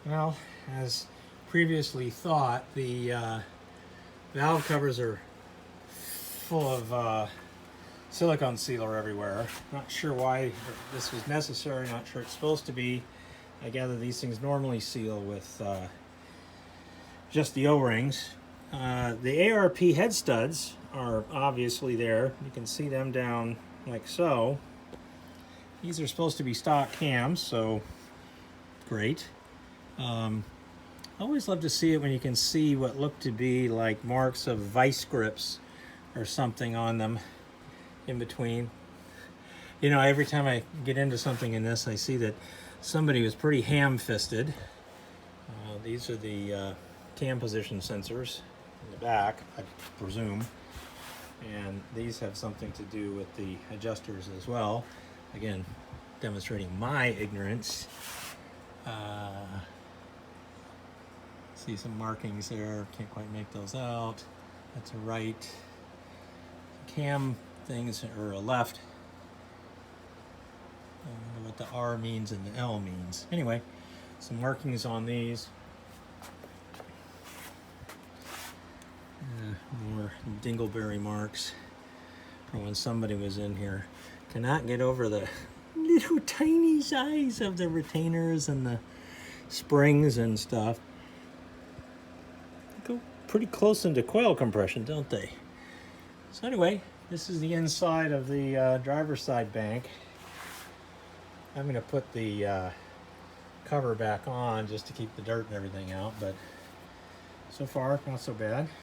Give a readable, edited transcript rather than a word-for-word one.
Well, as previously thought, the valve covers are full of silicone sealer everywhere. Not sure why this was necessary, not sure it's supposed to be. I gather these things normally seal with just the O-rings. The ARP head studs are obviously there. You can see them down like so. These are supposed to be stock cams, so great. I always love to see it when you can see what look to be like marks of vice grips or something on them in between. You know, every time I get into something in this, I see that somebody was pretty ham-fisted. These are the cam position sensors in the back, I presume. And these have something to do with the adjusters as well. Again, demonstrating my ignorance. See some markings there, can't quite make those out. That's a right. Cam things are a left. I don't know what the R means and the L means. Anyway, some markings on these. More dingleberry marks from when somebody was in here. Cannot get over the little tiny size of the retainers and the springs and stuff. Go pretty close into coil compression, don't they? So anyway, this is the inside of the driver's side bank. I'm going to put the cover back on just to keep the dirt and everything out, but so far not so bad.